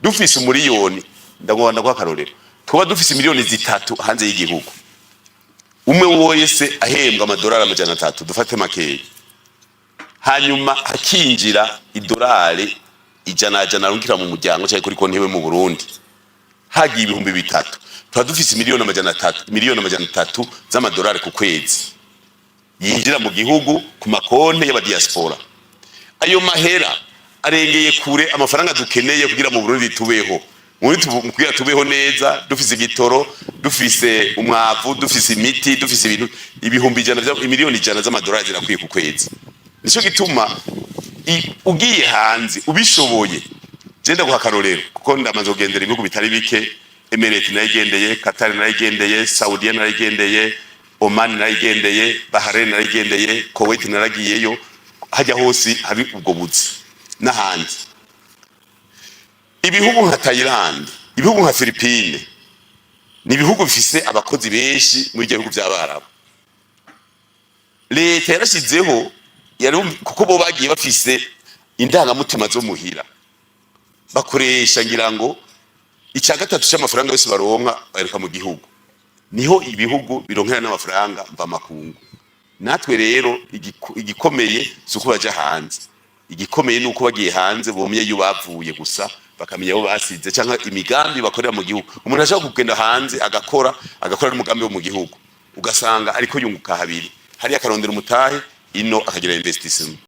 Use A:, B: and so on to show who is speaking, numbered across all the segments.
A: dufise umuriyoni ndagomba kwa karorero tuba dufise miliyoni zitatu hanze y'igihugu umwe wese ahembwa amadolari 300 dufate makeyi hanyuma hakinjira idolari ijana runkira mu muryango cyangwa kuri konti yewe mu Burundi hagiye ibihumbi 3 tuba dufise miliyoni 300 z'amadolari ku kwezi yinjira mu gihugu ku makonti y'abadiaspora ayo mahera arengeye kure amafaranga dukeneye kugira mu Burundi tubeho kugira tubeho neza dufise igitoro dufise umwavu dufise imiti dufise ibintu ibihumbi miliyoni 100 z'amadolari zirakwiye ku kwezi nico gituma ugiye hanze ubishoboye genda guha karorero kuko ndamaze kugendera ibihugu bitari bike Emirates nayigendeye Qatar nayigendeye Saudi nayigendeye Oman nayigendeye Bahrain nayigendeye Kuwait naragiyeyo hajya hose hari ubwo buzi n'ahandi ibihugu nka Thailand ibihugu nka Philippines ni ibihugu bifise abakozi benshi muri ibyo bihugu by'Abarabu leta yarashizeho kuko bo bagiye bafise indangamutima zo muhira bakoresha ngira ngo icya gatatu cy'amafaranga yose baronka baheruka mu gihugu niho ibihugu bironkera n'amafaranga mva makungu natwe rero igikomeye suko baje hanze igikomeye nuko bagiye hanze bomye yubavuye gusa bakamenya aho basize cyangwa imigambi bakorera mu gihugu umuntu ashaka kugenda hanze agakora n'umugambi wo mu gihugu ugasanga ariko yunguka habiri hari akarondera umutahe ino akagira investissement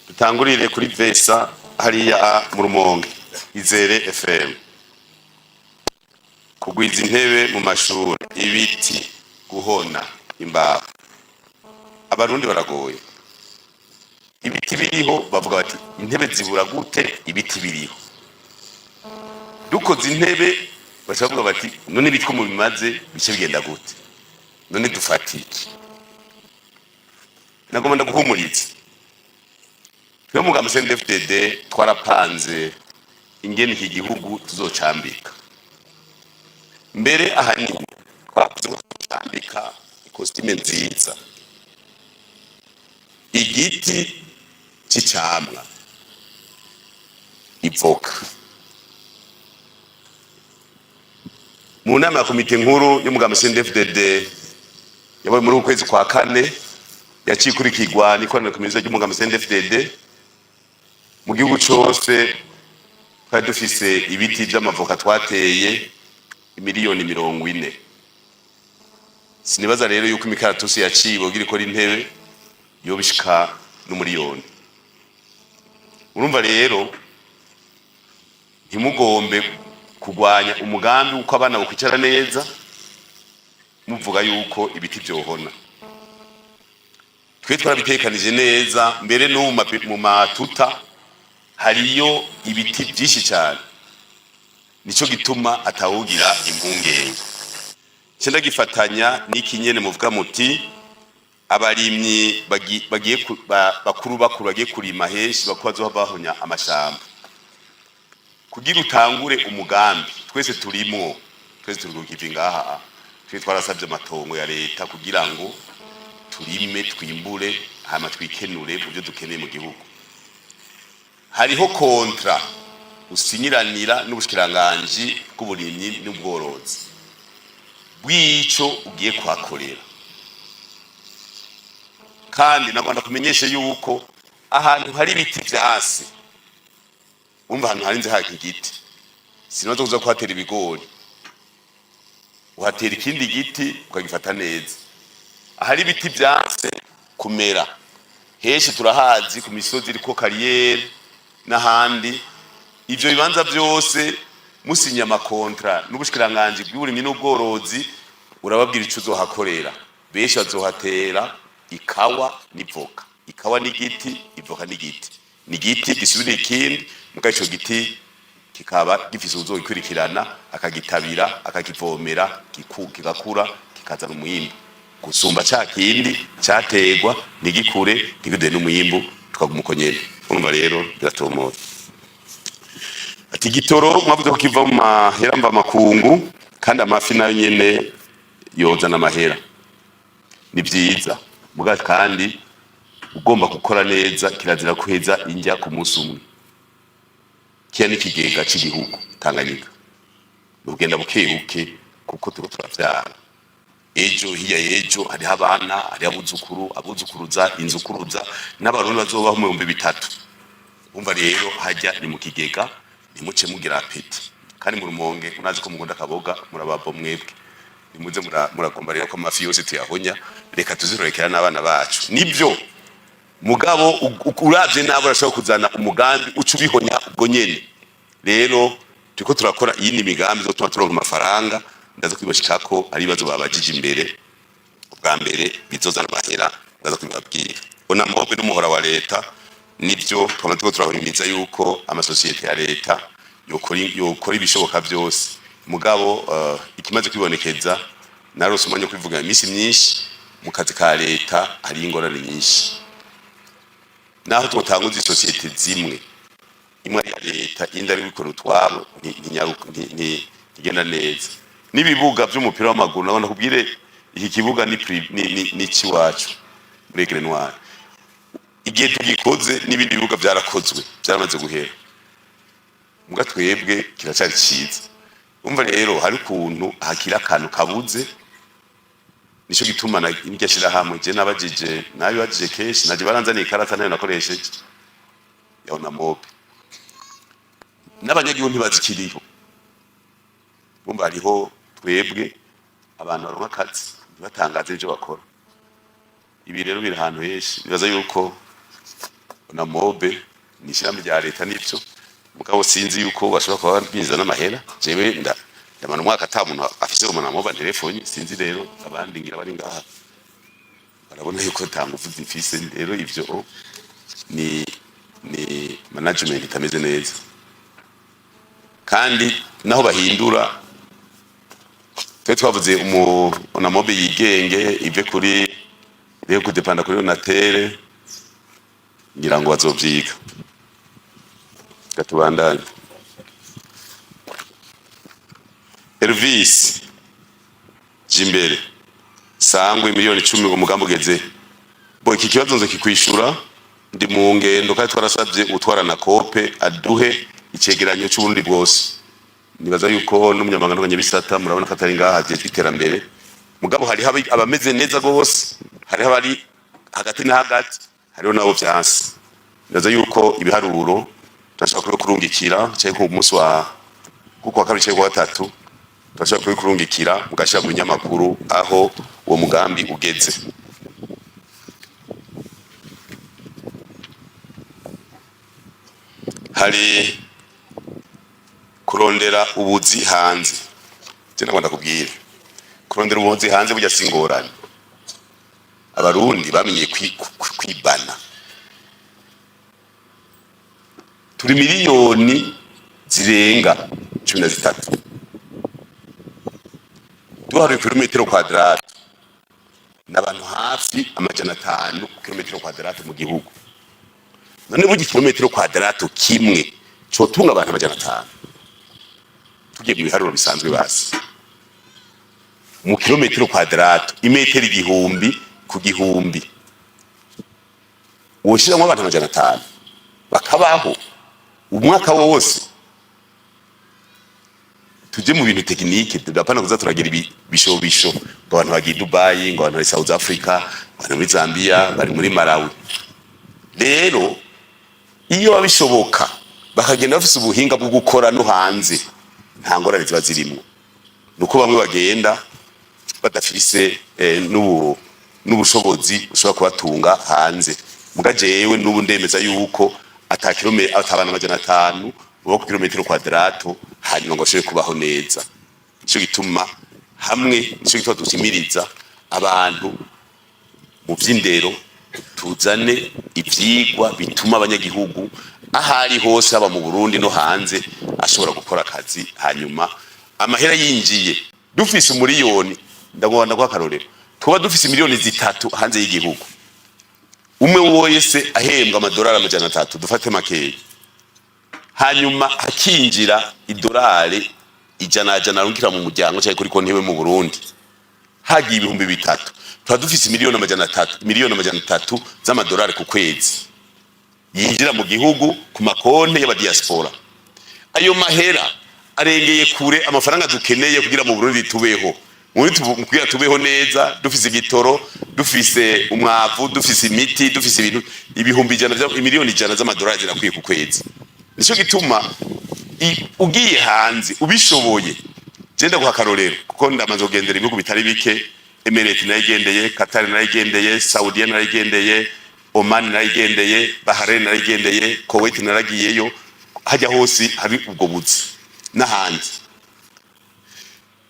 A: bitangurire kuri Vesa hariya mu Rumonge Izere FM kugwiza intebe mu Mashure ibiti guhona imbaho abarundi baragoye ibiti biriho bavuga bati intebe zibura gute ibiti biriho dukoze intebe bashavuga bati none bitko mu bimaze bice bigenda gute none dufatiki nagomba ndaguhumuriza twe mu gamse FDD twarapanze ingene iki gihugu tuzocambika mbere ahanini twacambika ikositime nziza igiti c'icamwa ivoka mu nama ya komite nkuru y'umugambi CNDD-FDD yabaye muri ukwezi kwa kane yacikurikirwa n'ikorana komite y'umugambi CNDD-FDD mu gihugu cyose twari dufise ibiti by'amavoka twateye miliyoni 40 sinibaza rero yuko imikaratusi yaciye bogira ikora intebe yo bishika n'umuriyoni urumva rero ntimugombe kugwanya umugambi uko abana bakwicara neza muvuga yuko ibiti byohona twe twarabitekanije neza mbere no mu matuta hariyo ibiti byinshi cyane nico gituma atawugira impungenge cyenda gifatanya n'ikinyene muvuga muti abarimyi bagiye bakuru bagiye kurima heshi bakwazo bahonya amashamba kugira utangure umugambi twese turimo twese turugiva ngaha twe twarasabye amatongo ya leta kugira ngo turime twimbure hama twikenure kubyo dukeneye mu gihugu hariho kontra usinyiranira n'ubushikiranganje bw'uburimyi n'ubworozi bw'ico ugiye kwakorera kandi nagomba kumenyesha yuko ahantu hari ibiti byase umva ahantu harinze haka igiti sinozo kuza kwatera ibigori uhatera ikindi giti ukagifata neza ahari ibiti byase kumera heshi turahazi ku misozi iriko kariyeri n'ahandi ivyo bibanza byose musinya amakontra n'ubushikiranganje bw'uburimyi n'ubworozi urababwira ico uzohakorera besha azohatera ikawa n'ivoka ikawa n'igiti ivoka n'igiti n'igiti gisubira ikindi muga ico giti kikaba gifise uzogikurikirana akagitabira akakivomera kigakura kikazana umuyimbu gusumba ca kindi cyategwa nigikure ntigide n'umuyimbu tukagumukonyene urumva rero biratomoye ati gitoro mwavuze ko kiva mu mahera mva makungu kandi amafi nayo nyene yoza n'amahera ni byiza muga kandi ugomba gukora neza kirazira kuheza injya ku munsi umwe. Kiya n'ikigega cy'igihugu Tanganyika ugenda bukebuke kuko turiko turavyara. Ejo hiya ejo hari abana hari abuzukuruza inzukuruza n'abarundi bazobaho mu 300. Umva rero hajya ni mu kigega nimuce mugira apeti kandi mu Rumonge unazi ko mugunda kaboga murababo mwebwe nimuze muragombarira ko amafi yose tuyahonya reka tuzirorekera n'abana bacu. Nibyo mugabo uravye nabo urashobora kuzana umugambi ucubihonya ubwo nyene. Rero turiko turakora iyi ni migambi zo turonka amafaranga ndaza kwibashika ko ari bazo babajije imbere ubwa mbere bizozana amahera ndaza kwibabwira. Ona mobe n'umuhora wa leta nibyo twamaze turahurimiza yuko amasosiyete ya leta yokora ibishoboka byose. Mugabo ikimaze kwibonekeza narose umanya kwivuga imisi myinshi mu kazi ka leta ari ingorane nyinshi. Naho tutanguza isosiyete zimwe imwe ya leta indari bikora utwabo ntigenda neza. Nibibuga by'umupira w'amaguru nabona kubwire iki kibuga ni ciwacu Reverien Ndikuriyo. Igihe tugikoze n'ibindi bibuga byarakozwe byaramaze guhera. Muga twebwe kiracari ciza. Umva rero hari kuntu hakira akantu kabuze nico gituma n'igashira hamwe je nabajije nabibajije keshi naje baranzaniye ikarata nayo nakoresheje yaona mobe n'abanyagihugu ntibazikiriho. Umva hariho twebwe abantu baronka akazi batangaze ibyo bakora. Ibi rero biri ahantu henshi bibaza yuko na mobe nishyiramo rya leta nibyo mugabo sinzi yuko bashobora kuba biza n'amahera. Jewe ndamana umwaka atamuntu afise umwana moba telefone sinzi rero abandi ngira bari ngaha barabona yuko tangufu zifise. Rero ivyo ni management itameze neza kandi naho bahindura twe twavuze una mobe yigenge ive kuri rero kudepanda kuri natere ngira ngo bazovyiga gatubandanye. Service jimbere sangwe miliyoni 10 ngo mugambo geze bo iki kibazo nzo kikwishura ndi mu ngendo kandi twarasabye utwara na kope aduhe icegeranyo cy'ubundi bwose. Nibaza yuko n'umunyamagano w'abanyabisata murabona ko atari ngaha hagiye iterambere mugabo hari abameze neza gose hari abari hagati na hagati hariho nabo byansi. Nibaza yuko ibiharuro turashaka kurungikira cyangwa ku munsi wa kuko kabiri cyangwa gatatu turashaka kurungikira mugashya mu nyamakuru aho uwo mugambi ugeze. Hari kurondera ubuzi hanze. Cyane kwanda kubwira kurondera ubuzi hanze burya singorane. Abarundi bamenye kwibana. Turi miliyoni zirenga 13. Duhari kilometero kwadrate n'abantu hafi amajana 5 kilometero kwadrate mu gihugu. None bugi kilometero kwadrate kimwe cyo tunga abantu amajana 5. Tugiye mu biharuro bisanzwe basi. Mu kilometero kwadrate imetero igihumbi ku gihumbi. Woshiramo abantu amajana 5 bakabaho umwaka wose. Tuje mu bintu tekinike tudapana kuza turagira ibishobisho ngo abantu bagiye Dubai ngo abantu bari South Africa abantu muri Zambia bari muri Malawi. Rero iyo babishoboka bakagenda bafise ubuhinga bwo gukora no hanze nta ngorane ziba zirimo. Nuko bamwe bagenda badafise n'ubushobozi ushobora kubatunga hanze. Muga jewe n'ubu ndemeza yuko atabana amajana 5 ku kilometero kwadrato hanyuma ngo ashobore kubaho neza. Cyo gituma hamwe cyo gituma dushimiriza abantu mu vy'indero tuzane ivyigwa bituma abanyagihugu ahari hose aba mu Burundi no hanze ashobora gukora akazi hanyuma amahera yinjiye. Dufise umuriyoni ndagwanda kwa karorero tuba dufise miliyoni 3 hanze y'igihugu. Umwe wese ahembwa amadolari amajana 3 dufate makeya hanyuma hakinjira idolari ijana arungikira mu muryango cyangwa kuri konti we mu Burundi hagiye ibihumbi bitatu tuba dufise miliyoni amajana atatu z'amadolari ku kwezi yinjira mu gihugu ku makonte y'abadiaspora. Ayo mahera arengeye kure amafaranga dukeneye kugira mu Burundi tubeho. Kugira tubeho neza, dufise igitoro, dufise umwavu, dufise imiti, dufise ibintu ibihumbi miliyoni 100 z'amadolari zirakwiye ku kwezi. Nico gituma ugiye hanze ubishoboye genda guhakarorero kuko ndamaze kugendera ibihugu bitari bike, Emirates nayigendeye, Qatar nayigendeye, Saudi nayigendeye, Oman nayigendeye, Bahrain nayigendeye, Kuwait naragiyeyo, hajya hose hari ubwo buzi n'ahandi.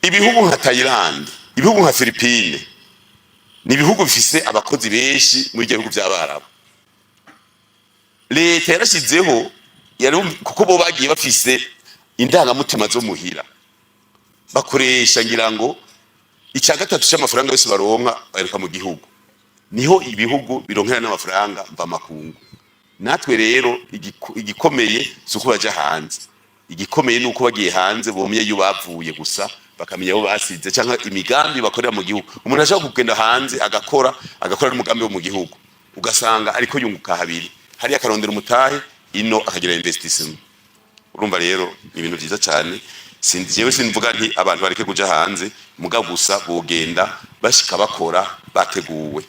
A: Ibihugu nka Thailand, ibihugu nka Philippines ni ibihugu bifise abakozi benshi muri ibyo bihugu by'Abarabu. Leta yarashizeho kuko bo bagiye bafise indangamutima zo muhira, bakoresha ngira ngo icya gatatu cy'amafaranga yose baronka baheruka mu gihugu, niho ibihugu bironkera n'amafaranga mva makungu. Natwe rero igikomeye suko baje hanze, igikomeye nuko bagiye hanze bomye yubavuye gusa bakamenya aho basize cyangwa imigambi bakorera mu gihugu. Umuntu ashaka kugenda hanze agakora n'umugambi wo mu gihugu, ugasanga ariko yunguka habiri, hari akarondera umutahe ino akagira investissement. Urumva rero ni ibintu byiza cyane. Jewe sinvuga nti abantu bareke kuja hanze, mugabo gusa bogenda bashika bakora bateguwe.